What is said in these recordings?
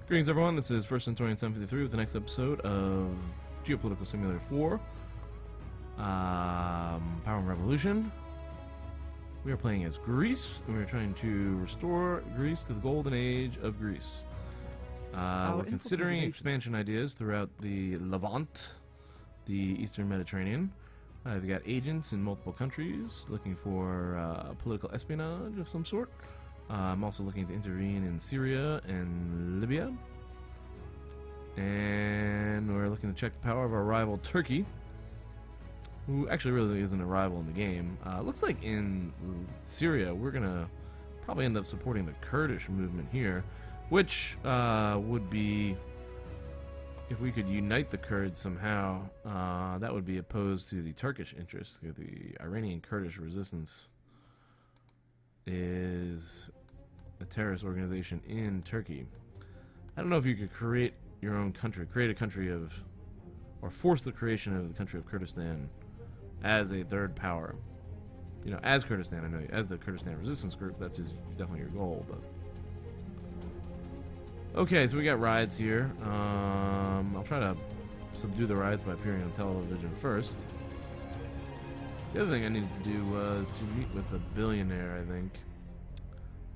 Greetings everyone, this is First Centaurian 753 with the next episode of Geopolitical Simulator 4. Power and Revolution. We are playing as Greece, and we are trying to restore Greece to the golden age of Greece. We're considering expansion ideas throughout the Levant, the Eastern Mediterranean. We've got agents in multiple countries looking for political espionage of some sort. I'm also looking to intervene in Syria and Libya. And we're looking to check the power of our rival Turkey, who actually really isn't a rival in the game. Looks like in Syria we're going to probably end up supporting the Kurdish movement here, which would be, if we could unite the Kurds somehow, that would be opposed to the Turkish interests. The Iranian Kurdish resistance is a terrorist organization in Turkey. I don't know if you could create your own country, create a country of, or force the creation of the country of Kurdistan as a third power. You know, as Kurdistan, I know, as the Kurdistan resistance group, that's definitely your goal, but... Okay, so we got riots here. I'll try to subdue the riots by appearing on television first. The other thing I needed to do was to meet with a billionaire, I think.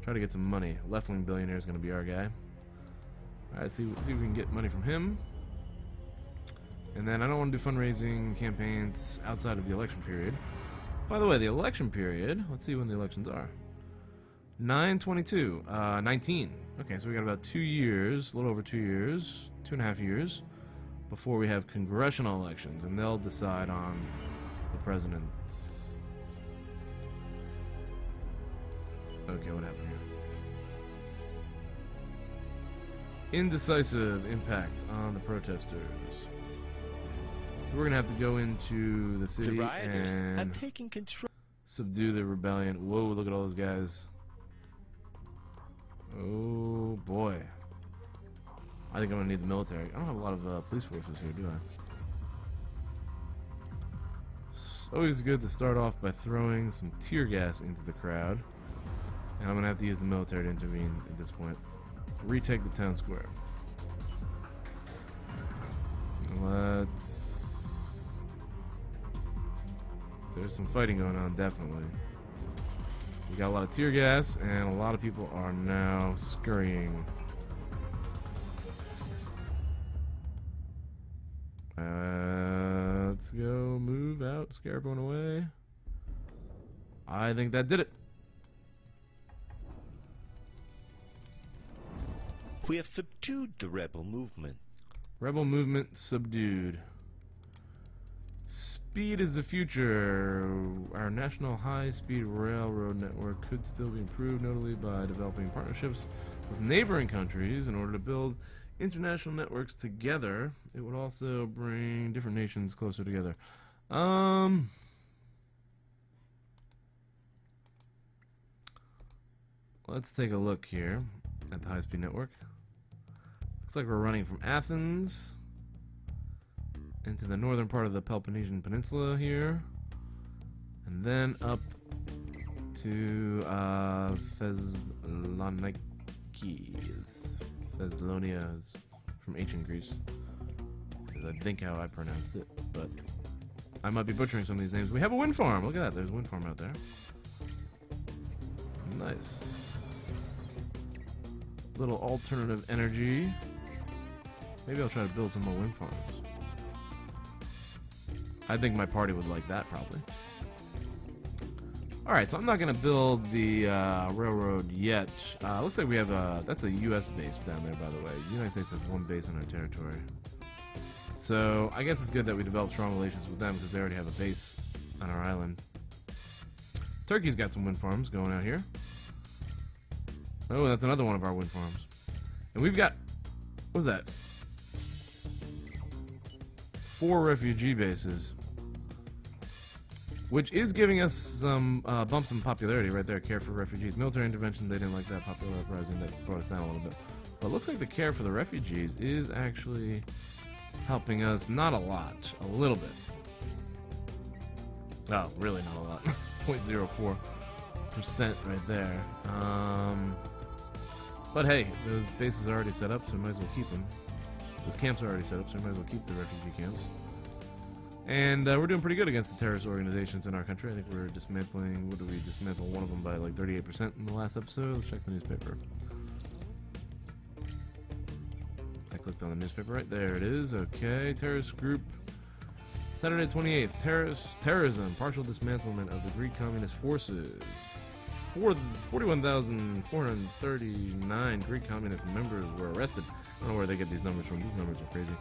Try to get some money. Left-wing billionaire is going to be our guy. Alright, see if we can get money from him. And then I don't want to do fundraising campaigns outside of the election period. By the way, the election period, let's see when the elections are. 9/22, 19. Okay, so we got about 2 years, a little over 2 years, 2.5 years, before we have congressional elections, and they'll decide on the president's... Okay, what happened here? Indecisive impact on the protesters. So we're gonna have to go into the city and have taken control. Subdue the rebellion. Whoa, look at all those guys. Oh boy. I think I'm gonna need the military. I don't have a lot of police forces here, do I? It's always good to start off by throwing some tear gas into the crowd. And I'm gonna have to use the military to intervene at this point. Retake the town square. There's some fighting going on, definitely. We got a lot of tear gas, and a lot of people are now scurrying. Let's go, move out, scare everyone away. I think that did it. We have subdued the rebel movement. Rebel movement subdued. Speed is the future. Our national high-speed railroad network could still be improved, notably by developing partnerships with neighboring countries in order to build international networks together. It would also bring different nations closer together. Let's take a look here at the high-speed network. Looks like we're running from Athens into the northern part of the Peloponnesian Peninsula here, and then up to Thessaloniki. Thessalonia is from ancient Greece, is I think how I pronounced it, but I might be butchering some of these names. We have a wind farm. Look at that. There's a wind farm out there. Nice. Little alternative energy. Maybe I'll try to build some more wind farms. I think my party would like that, probably. Alright, so I'm not going to build the railroad yet. Looks like we have that's a U.S. base down there, by the way. The United States has one base in our territory. So, I guess it's good that we develop strong relations with them, because they already have a base on our island. Turkey's got some wind farms going out here. Oh, that's another one of our wind farms. And we've got, what was that? 4 refugee bases, which is giving us some bumps in popularity right there. Care for refugees. Military intervention, they didn't like that. Popular uprising, that brought us down a little bit. But it looks like the care for the refugees is actually helping us, not a lot, a little bit. Oh, really not a lot. 0.04% right there. But hey, those bases are already set up, so we might as well keep them. Those camps are already set up, so we might as well keep the refugee camps. And we're doing pretty good against the terrorist organizations in our country. I think we're dismantling, what did we dismantle? One of them by like 38% in the last episode. Let's check the newspaper. I clicked on the newspaper, right there it is. Okay, terrorist group. Saturday 28th, terrorism, partial dismantlement of the Greek Communist Forces. 41,439 Greek Communist members were arrested. I don't know where they get these numbers from. These numbers are crazy.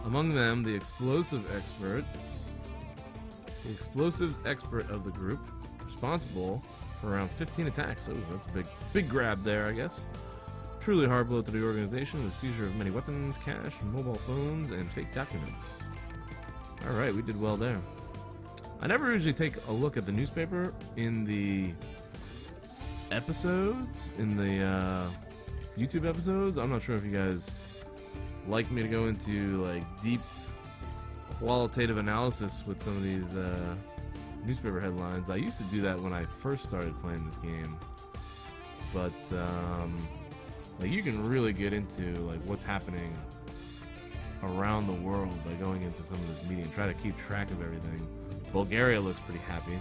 Among them, the explosives expert of the group, responsible for around 15 attacks. Oh, that's a big grab there, I guess. Truly a hard blow to the organization with seizure of many weapons, cash, mobile phones, and fake documents. Alright, we did well there. I never usually take a look at the newspaper in the episodes, in the YouTube episodes. I'm not sure if you guys like me to go into like deep qualitative analysis with some of these newspaper headlines. I used to do that when I first started playing this game, but like you can really get into like what's happening around the world by going into some of this media and try to keep track of everything. Bulgaria looks pretty happy.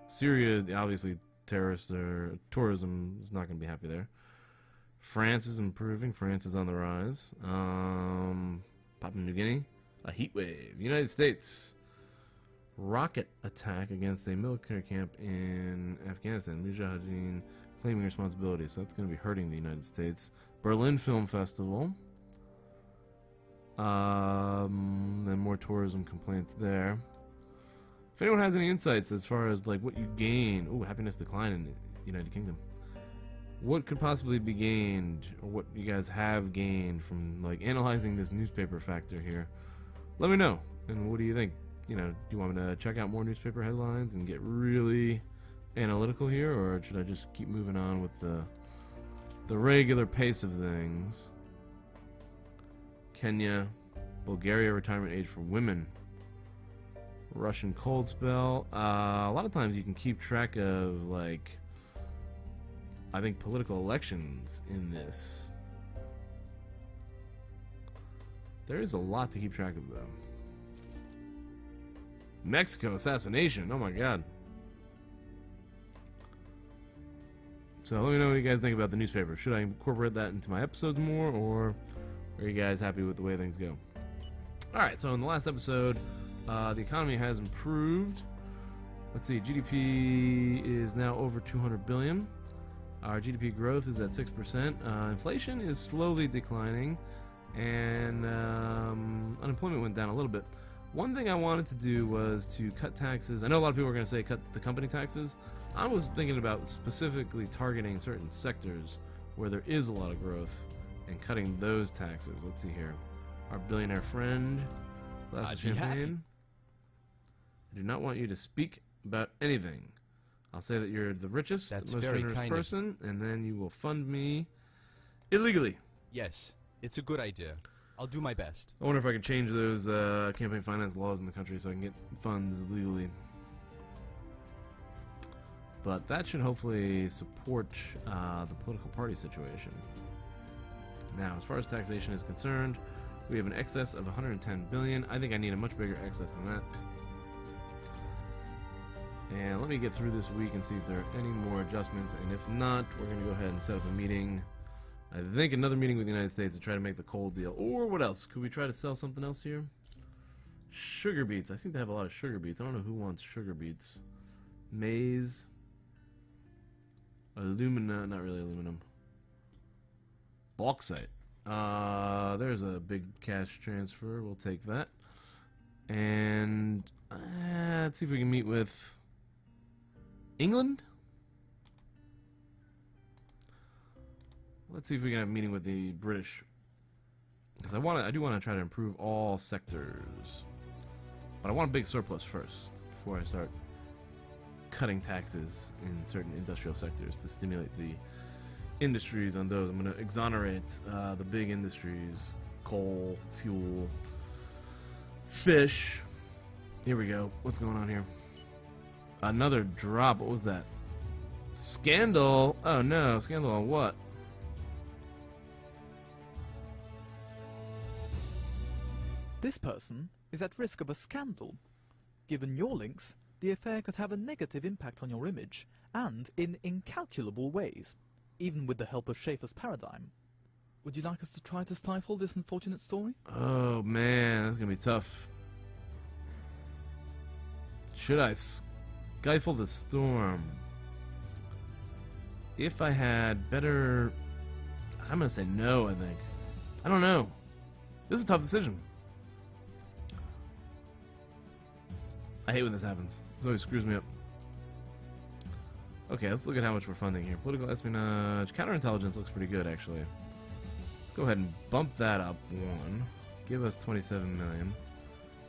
Syria, obviously, terrorists or tourism is not going to be happy there. France is improving. France is on the rise. Papua New Guinea, a heat wave. United States, rocket attack against a military camp in Afghanistan. Mujahideen claiming responsibility, so that's going to be hurting the United States. Berlin Film Festival. Then more tourism complaints there. If anyone has any insights as far as like what you gain, happiness decline in the United Kingdom. What could possibly be gained, or what you guys have gained from like analyzing this newspaper factor here? Let me know. And what do you think? You know, do you want me to check out more newspaper headlines and get really analytical here, or should I just keep moving on with the regular pace of things? Kenya, Bulgaria retirement age for women. Russian cold spell. A lot of times you can keep track of like I think political elections in this. There is a lot to keep track of though. Mexico assassination. Oh my god. So let me know what you guys think about the newspaper. Should I incorporate that into my episodes more, or are you guys happy with the way things go? Alright, so in the last episode, the economy has improved. Let's see, GDP is now over 200 billion. Our GDP growth is at 6%. Inflation is slowly declining, and unemployment went down a little bit. One thing I wanted to do was to cut taxes. I know a lot of people are going to say cut the company taxes. I was thinking about specifically targeting certain sectors where there is a lot of growth and cutting those taxes. Let's see here. Our billionaire friend, glass of champagne. I do not want you to speak about anything. I'll say that you're the richest, most generous person, and then you will fund me illegally. Yes, it's a good idea. I'll do my best. I wonder if I could change those campaign finance laws in the country so I can get funds legally. But that should hopefully support the political party situation. Now, as far as taxation is concerned, we have an excess of 110 billion. I think I need a much bigger excess than that. And let me get through this week and see if there are any more adjustments. And if not, we're going to go ahead and set up a meeting. I think another meeting with the United States to try to make the coal deal. Or what else? Could we try to sell something else here? Sugar beets. I seem to have a lot of sugar beets. I don't know who wants sugar beets. Maize. Alumina. Not really aluminum. Bauxite. There's a big cash transfer. We'll take that. And let's see if we can meet with England. Let's see if we can have a meeting with the British, because I do want to try to improve all sectors, but I want a big surplus first before I start cutting taxes in certain industrial sectors to stimulate the industries on those. I'm going to exonerate the big industries: coal, fuel, fish. Here we go. What's going on here? Another drop. What was that? Scandal? Oh no, scandal on what? This person is at risk of a scandal. Given your links, the affair could have a negative impact on your image, and in incalculable ways, even with the help of Schaefer's paradigm. Would you like us to try to stifle this unfortunate story? Oh man, that's gonna be tough. Should I stifle the storm? If I had better... I'm gonna say no, I think. I don't know. This is a tough decision. I hate when this happens. This always screws me up. Okay, let's look at how much we're funding here. Political espionage. Counterintelligence looks pretty good, actually. Let's go ahead and bump that up one. Give us 27 million.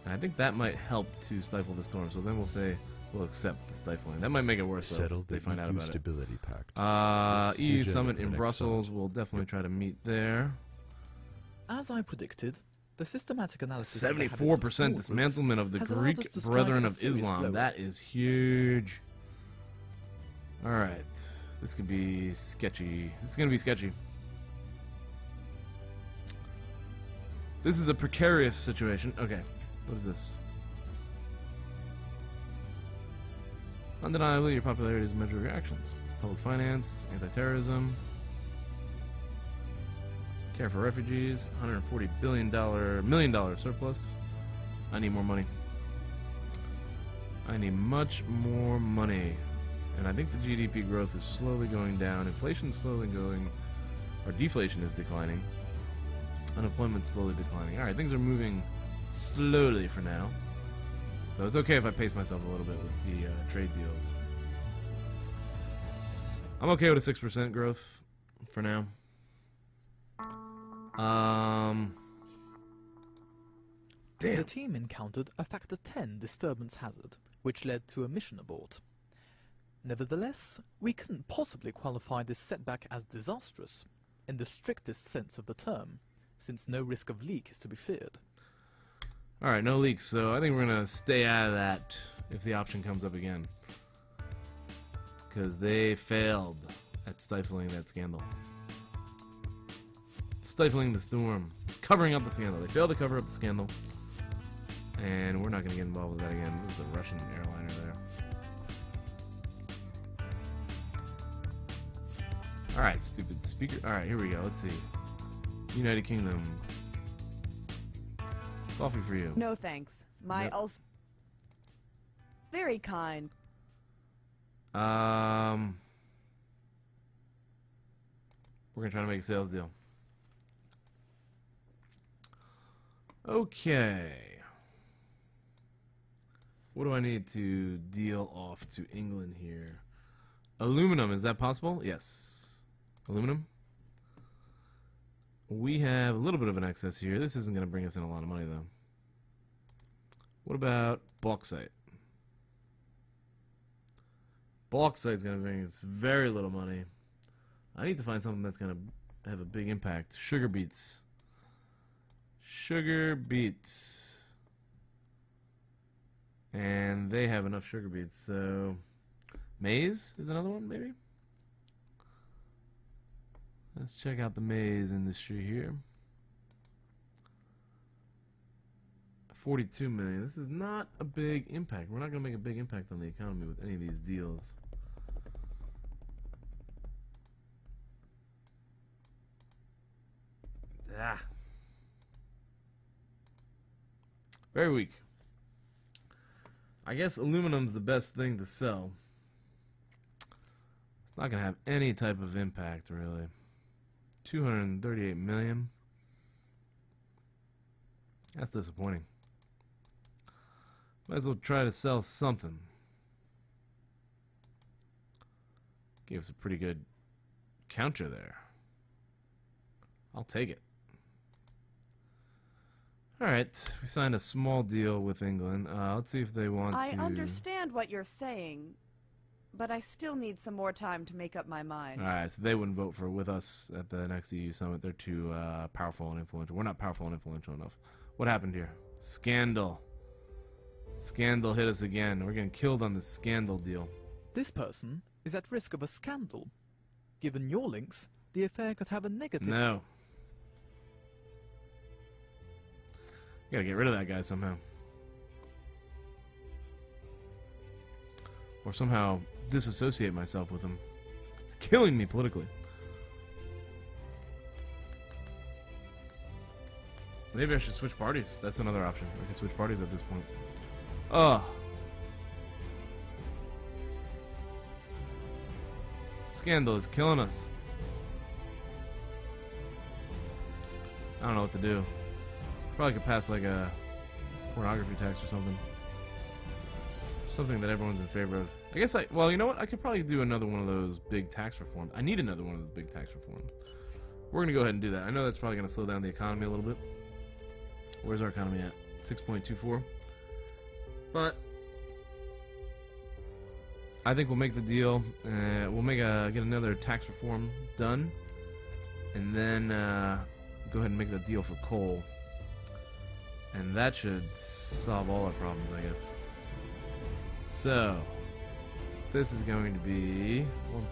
And I think that might help to stifle the storm. So then we'll say we'll accept the stifling. That might make it worse, though, Settle if they the find out EU about Stability Pact. it. This is the EU agenda summit for the in next Brussels. summit. We'll definitely try to meet there. As I predicted, the systematic analysis of the habits of 74% small dismantlement of the has allowed Greek us to strike Brethren a of serious Islam. blow. That is huge. Alright. This could be sketchy. This is going to be sketchy. This is a precarious situation. Okay. What is this? Undeniably, your popularity is a measure of your actions. Public finance, anti-terrorism, care for refugees, $140 million surplus. I need more money. I need much more money. And I think the GDP growth is slowly going down. Inflation is slowly going, or deflation is declining. Unemployment slowly declining. Alright, things are moving slowly for now. So it's okay if I pace myself a little bit with the trade deals. I'm okay with a 6% growth for now. The Damn. team encountered a factor 10 disturbance hazard, which led to a mission abort. Nevertheless, we couldn't possibly qualify this setback as disastrous, in the strictest sense of the term, since no risk of leak is to be feared. Alright, no leaks, so I think we're gonna stay out of that if the option comes up again. Because they failed at stifling that scandal. Stifling the storm. Covering up the scandal. They failed to cover up the scandal. And we're not gonna get involved with that again. This is a Russian airliner there. Alright, stupid speaker. Alright, here we go. Let's see. United Kingdom. Coffee for you. No thanks. My Yep. ulcer. Very kind. We're gonna try to make a sales deal. Okay. What do I need to deal off to England here? Aluminum, is that possible? Yes. Aluminum. We have a little bit of an excess here. This isn't going to bring us in a lot of money, though. What about bauxite? Bauxite's going to bring us very little money. I need to find something that's going to have a big impact. Sugar beets. Sugar beets. And they have enough sugar beets, so... Maize is another one, maybe? Let's check out the maize industry here. 42 million. This is not a big impact. We're not going to make a big impact on the economy with any of these deals. Ah. Very weak. I guess aluminum's the best thing to sell. It's not going to have any type of impact, really. 238 million. That's disappointing. Might as well try to sell something. Gave us a pretty good counter there. I'll take it. Alright, we signed a small deal with England. Let's see if they want I to... understand what you're saying, but I still need some more time to make up my mind. Alright, so they wouldn't vote for with us at the next EU summit. They're too powerful and influential. We're not powerful and influential enough. What happened here? Scandal. Scandal hit us again. We're getting killed on this scandal deal. This person is at risk of a scandal. Given your links, the affair could have a negative... No. Gotta get rid of that guy somehow. Or somehow disassociate myself with him. It's killing me politically. Maybe I should switch parties. That's another option. I could switch parties at this point. Ugh. Scandal is killing us. I don't know what to do. Probably could pass like a pornography tax or something. Something that everyone's in favor of. I guess well, you know what? I could probably do another one of those big tax reforms. I need another one of those big tax reforms. We're going to go ahead and do that. I know that's probably going to slow down the economy a little bit. Where's our economy at? 6.24. But I think we'll make the deal. We'll get another tax reform done, and then go ahead and make the deal for coal, and that should solve all our problems, I guess. So this is going to be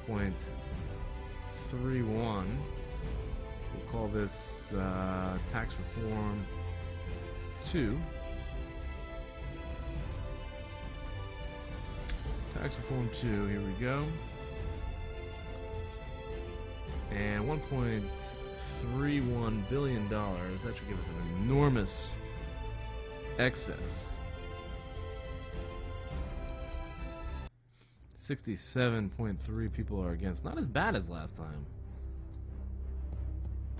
1.31. We'll call this tax reform 2. Tax reform 2, here we go. And $1.31 billion. That should give us an enormous excess. 67.3 people are against. Not as bad as last time.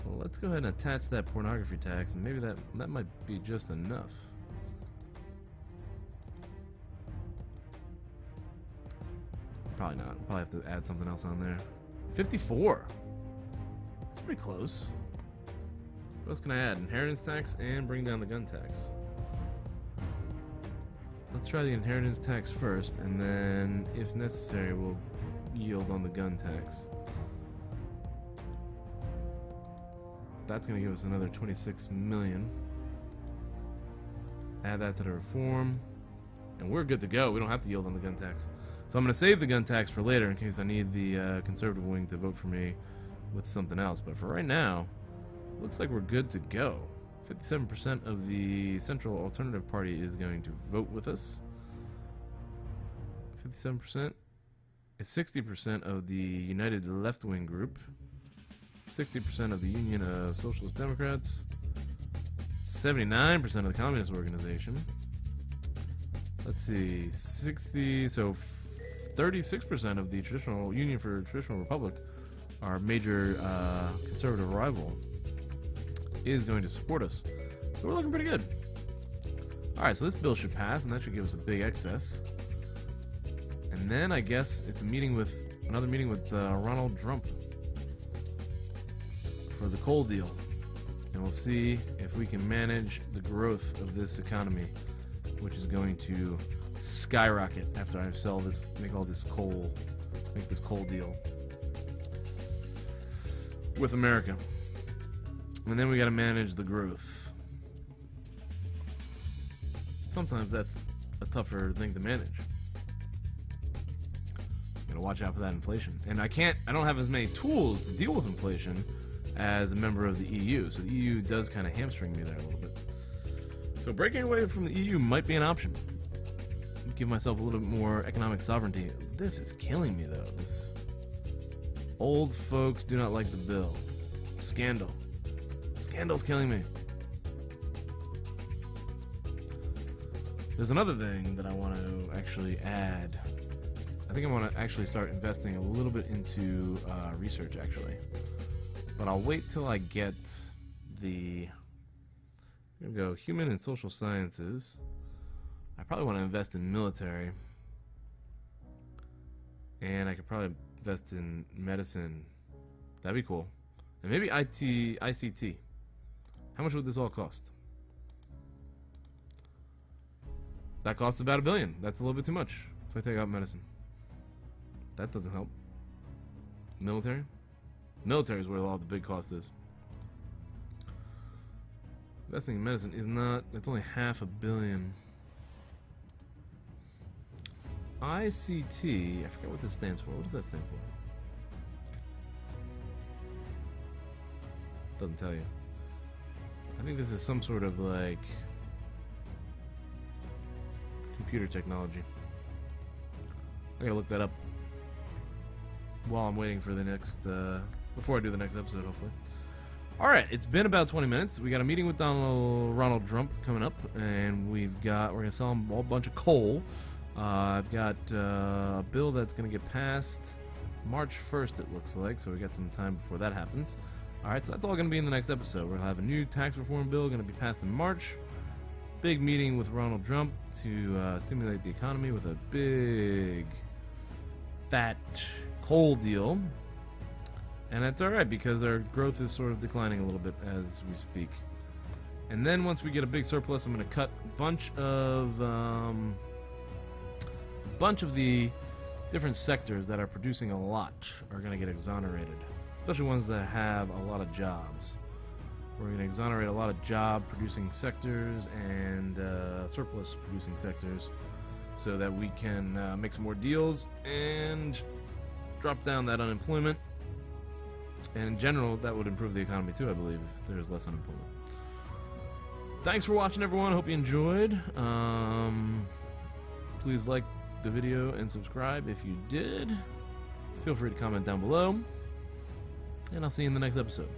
Well, let's go ahead and attach that pornography tax, and maybe that might be just enough. Probably not. We'll probably have to add something else on there. 54. That's pretty close. What else can I add? Inheritance tax and bring down the gun tax. Let's try the inheritance tax first, and then, if necessary, we'll yield on the gun tax. That's going to give us another 26 million. Add that to the reform, and we're good to go. We don't have to yield on the gun tax. So I'm going to save the gun tax for later in case I need the conservative wing to vote for me with something else. But for right now, looks like we're good to go. 57% of the Central Alternative Party is going to vote with us. 57% is 60% of the United Left Wing Group. 60% of the Union of Socialist Democrats. 79% of the Communist Organization. Let's see, 36% of the traditional Union for Traditional Republic, our major conservative rival, is going to support us. So we're looking pretty good. Alright, so this bill should pass, and that should give us a big excess. And then I guess it's another meeting with Ronald Trump for the coal deal. And we'll see if we can manage the growth of this economy, which is going to skyrocket after I make this coal deal with America. And then we got to manage the growth. Sometimes that's a tougher thing to manage. Gotta watch out for that inflation. And I don't have as many tools to deal with inflation as a member of the EU. So the EU does kind of hamstring me there a little bit. So breaking away from the EU might be an option. Give myself a little bit more economic sovereignty. This is killing me though. This old folks do not like the bill. Scandal. Scandal's killing me. There's another thing that I want to actually add. I think I want to actually start investing a little bit into research, actually. But I'll wait till I get the... Here we go. Human and social sciences. I probably want to invest in military. And I could probably invest in medicine. That'd be cool. And maybe ICT. How much would this all cost? That costs about $1 billion. That's a little bit too much if I take out medicine. That doesn't help. Military? Military is where a lot of the big cost is. Investing in medicine is not... It's only $500 million. ICT. I forget what this stands for. What does that stand for? Doesn't tell you. I think this is some sort of like computer technology. I gotta look that up while I'm waiting for the next, before I do the next episode, hopefully. Alright, it's been about 20 minutes. We got a meeting with Ronald Trump coming up, and we're gonna sell him a whole bunch of coal. I've got a bill that's gonna get passed March 1st, it looks like, so we got some time before that happens. Alright, so that's all gonna be in the next episode. We'll have a new tax reform bill gonna be passed in March. Big meeting with Ronald Trump to stimulate the economy with a big, fat coal deal. And that's alright because our growth is sort of declining a little bit as we speak. And then once we get a big surplus, I'm going to cut a bunch of the different sectors that are producing a lot are going to get exonerated, especially ones that have a lot of jobs. We're going to exonerate a lot of job-producing sectors and surplus-producing sectors so that we can make some more deals and drop down that unemployment. And in general, that would improve the economy too, I believe, if there's less unemployment. Thanks for watching, everyone. Hope you enjoyed. Please like the video and subscribe if you did. Feel free to comment down below. And I'll see you in the next episode.